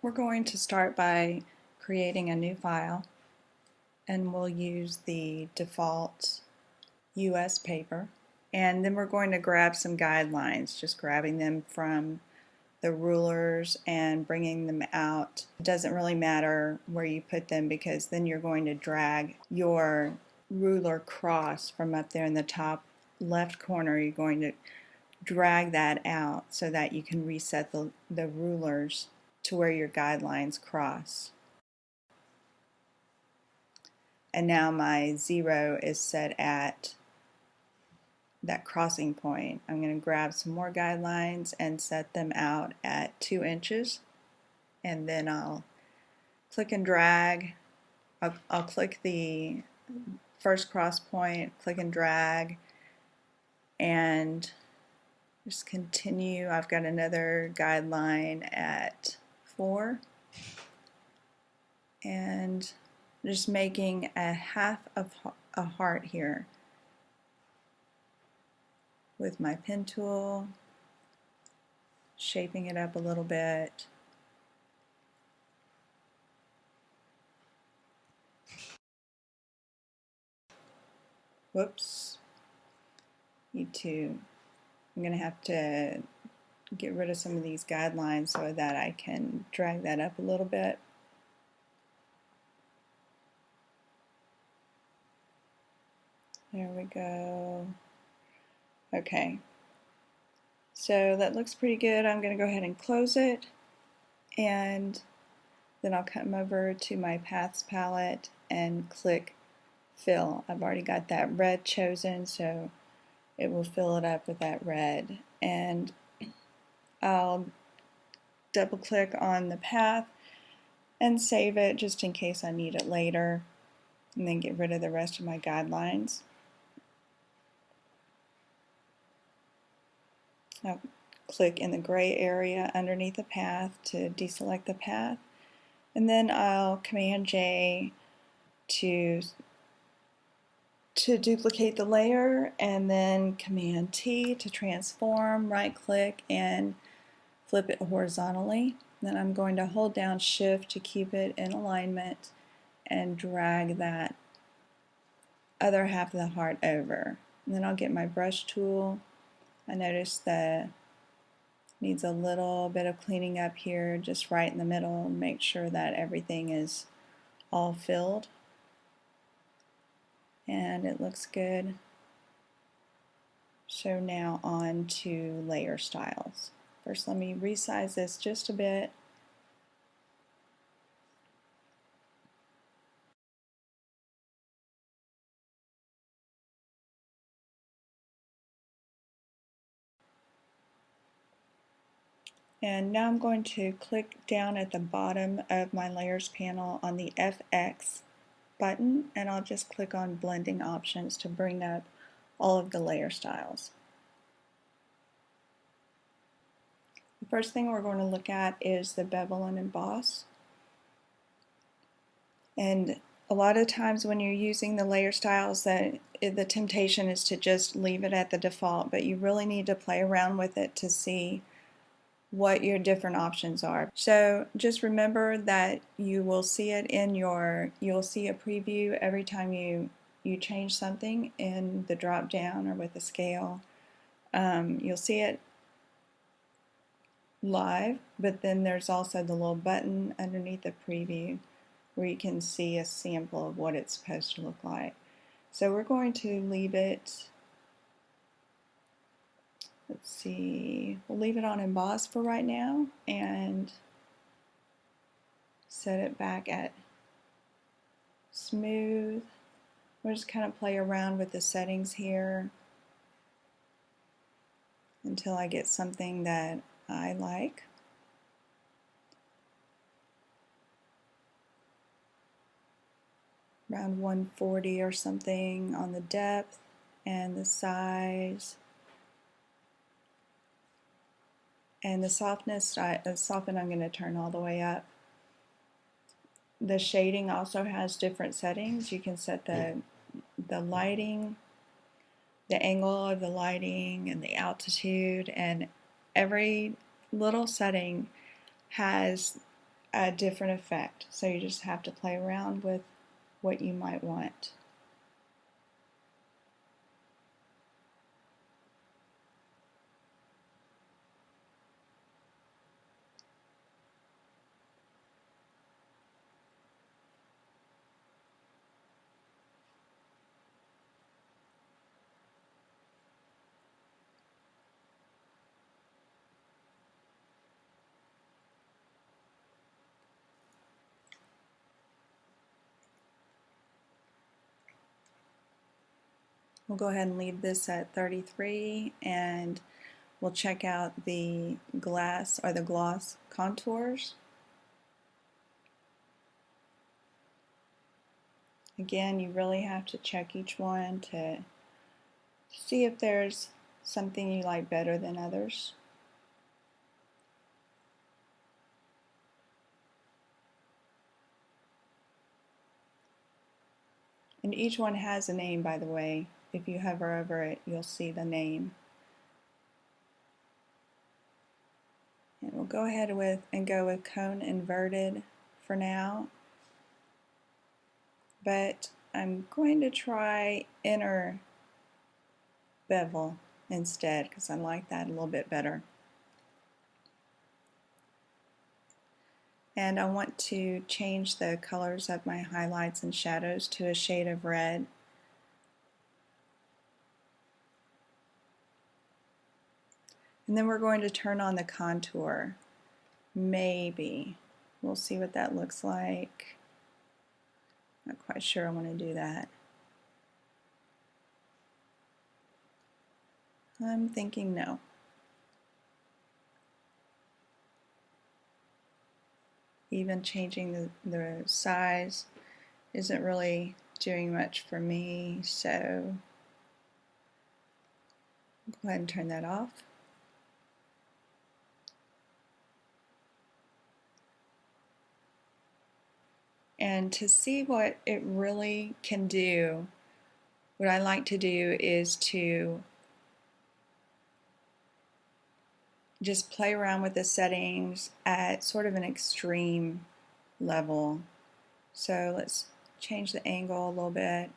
We're going to start by creating a new file, and we'll use the default US paper, and then we're going to grab some guidelines, just grabbing them from the rulers and bringing them out. It doesn't really matter where you put them because then you're going to drag your ruler cross from up there in the top left corner. You're going to drag that out so that you can reset the rulers to where your guidelines cross. And now my 0 is set at that crossing point. I'm going to grab some more guidelines and set them out at 2 inches, and then I'll click and drag. I'll click the first cross point, click and drag, and just continue. I've got another guideline at 4, and just making a half of a heart here with my pen tool, shaping it up a little bit. Whoops. I'm going to have to get rid of some of these guidelines so that I can drag that up a little bit. There we go. Okay. So that looks pretty good. I'm going to go ahead and close it, and then I'll come over to my Paths palette and click Fill. I've already got that red chosen, so it will fill it up with that red. And I'll double click on the path and save it just in case I need it later, and then get rid of the rest of my guidelines. I'll click in the gray area underneath the path to deselect the path, and then I'll Command J to duplicate the layer, and then Command T to transform, right click and flip it horizontally. Then I'm going to hold down Shift to keep it in alignment and drag that other half of the heart over. And then I'll get my brush tool. I notice that needs a little bit of cleaning up here, just right in the middle, and make sure that everything is all filled. And it looks good. So now on to layer styles. First, let me resize this just a bit. And now I'm going to click down at the bottom of my layers panel on the FX button, and I'll just click on blending options to bring up all of the layer styles. The first thing we're going to look at is the bevel and emboss. And a lot of times when you're using the layer styles, the temptation is to just leave it at the default, but you really need to play around with it to see what your different options are. So just remember that you will see it in you'll see a preview every time you change something in the drop down or with the scale. You'll see it live, but then there's also the little button underneath the preview where you can see a sample of what it's supposed to look like. So we're going to leave it, let's see, we'll leave it on emboss for right now and set it back at smooth. We'll just kind of play around with the settings here until I get something that I like. Around 140 or something on the depth and the size. And the softness, soften I'm going to turn all the way up. The shading also has different settings. You can set the lighting, the angle of the lighting, and the altitude, and every little setting has a different effect. So you just have to play around with what you might want. We'll go ahead and leave this at 33, and we'll check out the glass or the gloss contours. Again, you really have to check each one to see if there's something you like better than others. And each one has a name, by the way. If you hover over it, you'll see the name. And we'll go ahead and go with cone inverted for now. But I'm going to try inner bevel instead because I like that a little bit better. And I want to change the colors of my highlights and shadows to a shade of red. And then we're going to turn on the contour. Maybe. We'll see what that looks like. Not quite sure I want to do that. I'm thinking no. Even changing the size isn't really doing much for me, so go ahead and turn that off. And to see what it really can do, what I like to do is to just play around with the settings at sort of an extreme level. So let's change the angle a little bit.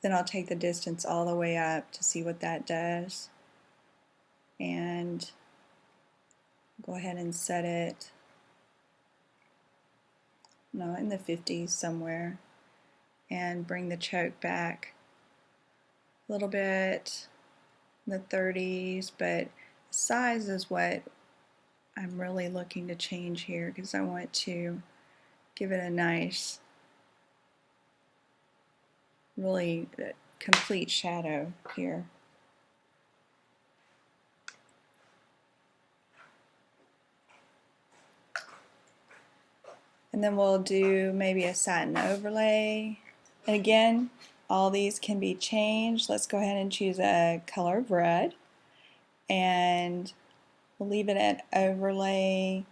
Then I'll take the distance all the way up to see what that does. And go ahead and set it, in the 50s somewhere. And bring the choke back a little bit, in the 30s, but size is what I'm really looking to change here because I want to give it a nice, really complete shadow here. And then we'll do maybe a satin overlay. And again, all these can be changed. Let's go ahead and choose a color of red. And we'll leave it at overlay.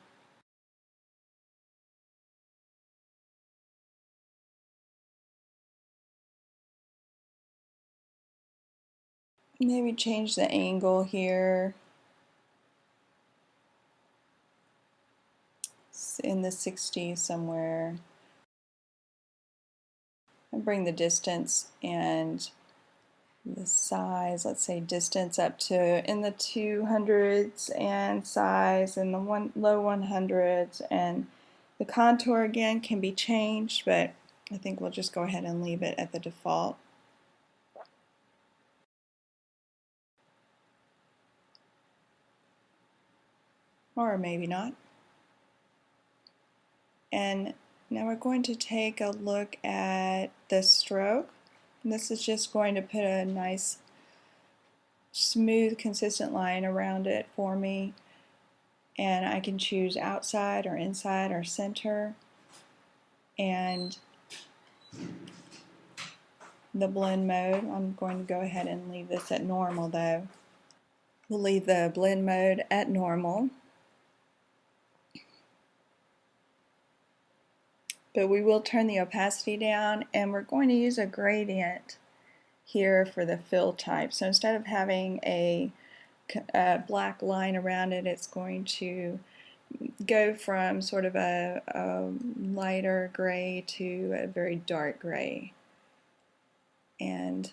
Maybe change the angle here. It's in the 60s somewhere. And bring the distance and the size, let's say distance up to in the 200s and size in the low 100s, and the contour again can be changed, but I think we'll just go ahead and leave it at the default. Or maybe not. And now we're going to take a look at the stroke. And this is just going to put a nice smooth consistent line around it for me, and I can choose outside or inside or center. And the blend mode, I'm going to go ahead and leave this at normal though. We'll leave the blend mode at normal, but we will turn the opacity down, and we're going to use a gradient here for the fill type. So instead of having a black line around it, it's going to go from sort of a lighter gray to a very dark gray. And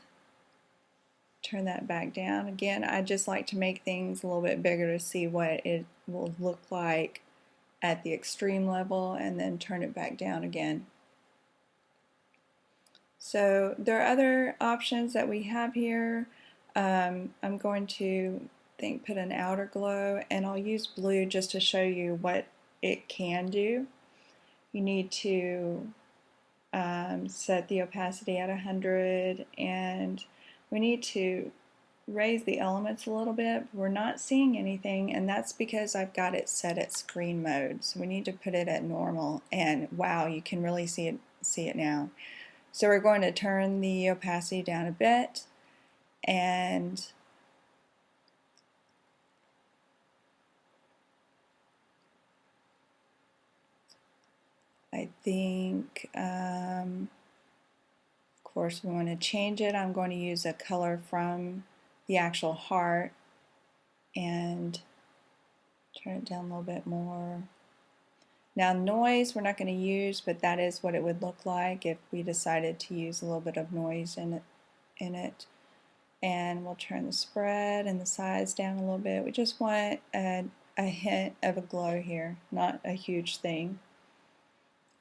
turn that back down. Again, I just like to make things a little bit bigger to see what it will look like at the extreme level, and then turn it back down again. So there are other options that we have here. I'm going to put an outer glow, and I'll use blue just to show you what it can do. You need to set the opacity at 100, and we need to raise the elements a little bit. We're not seeing anything, and that's because I've got it set at screen mode. So we need to put it at normal, and wow, you can really see it now. So we're going to turn the opacity down a bit, and I think, of course, we want to change it. I'm going to use a color from the actual heart and turn it down a little bit more. Now noise we're not going to use, but that is what it would look like if we decided to use a little bit of noise in it. And we'll turn the spread and the size down a little bit. We just want a hint of a glow here, not a huge thing.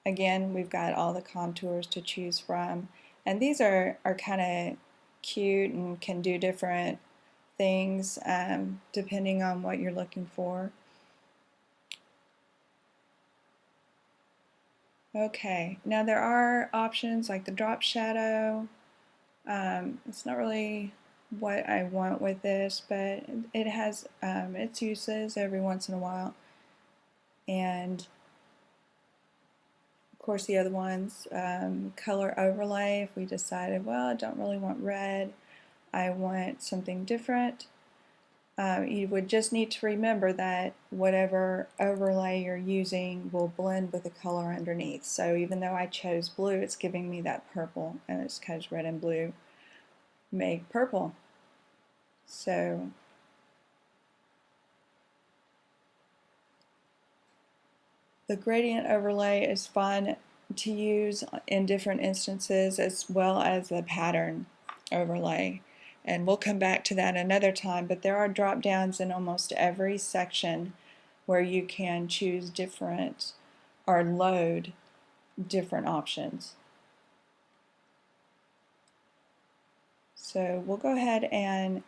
Again, we've got all the contours to choose from, and these are kind of cute and can do different things depending on what you're looking for. Okay, now there are options like the drop shadow. It's not really what I want with this, but it has its uses every once in a while. And of course the other ones, color overlay, if we decided, well, I don't really want red, I want something different. You would just need to remember that whatever overlay you're using will blend with the color underneath. So even though I chose blue, it's giving me that purple, and it's because red and blue make purple. So the gradient overlay is fun to use in different instances, as well as the pattern overlay. And we'll come back to that another time, but there are drop downs in almost every section where you can choose different or load different options. So we'll go ahead and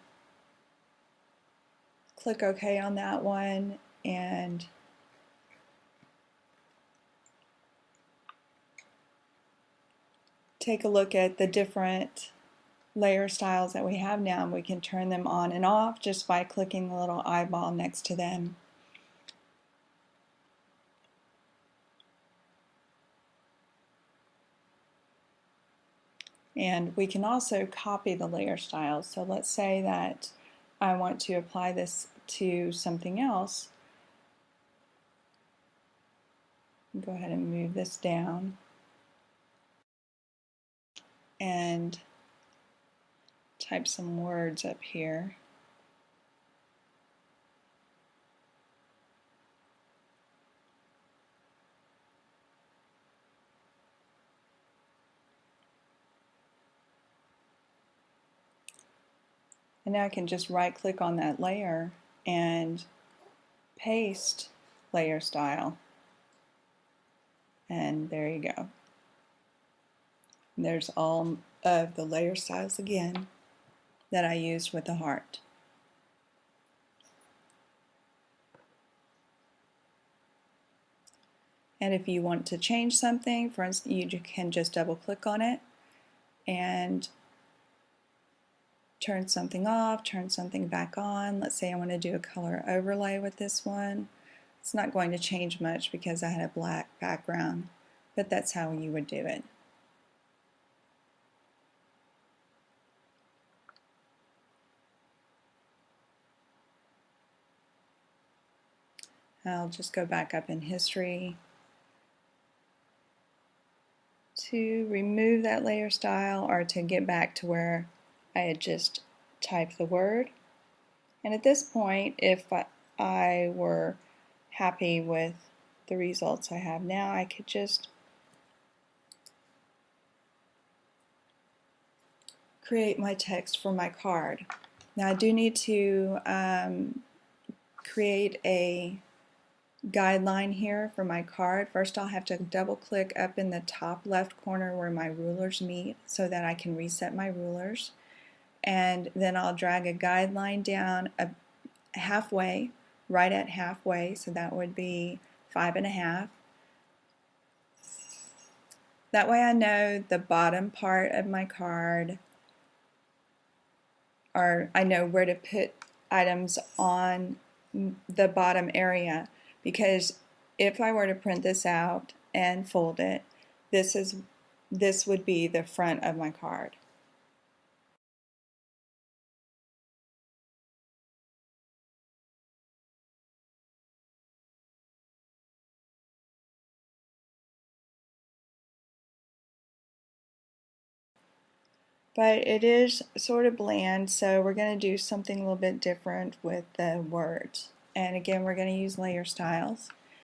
click OK on that one, and take a look at the different layer styles that we have now. We can turn them on and off just by clicking the little eyeball next to them. And we can also copy the layer styles. So let's say that I want to apply this to something else. Go ahead and move this down and type some words up here. And now I can just right click on that layer and paste layer style. And there you go. And there's all of the layer styles again that I used with the heart. And if you want to change something, for instance, you can just double click on it and turn something off, turn something back on. Let's say I want to do a color overlay with this one. It's not going to change much because I had a black background, but that's how you would do it. I'll just go back up in history to remove that layer style, or to get back to where I had just typed the word. And at this point, if I were happy with the results I have now, I could just create my text for my card. Now I do need to create a guideline here for my card. First I'll have to double click up in the top left corner where my rulers meet so that I can reset my rulers, and then I'll drag a guideline down halfway, right at halfway, so that would be 5.5. That way I know the bottom part of my card, or I know where to put items on the bottom area, because if I were to print this out and fold it, this would be the front of my card. But it is sort of bland, so we're going to do something a little bit different with the words. And again, we're going to use layer styles.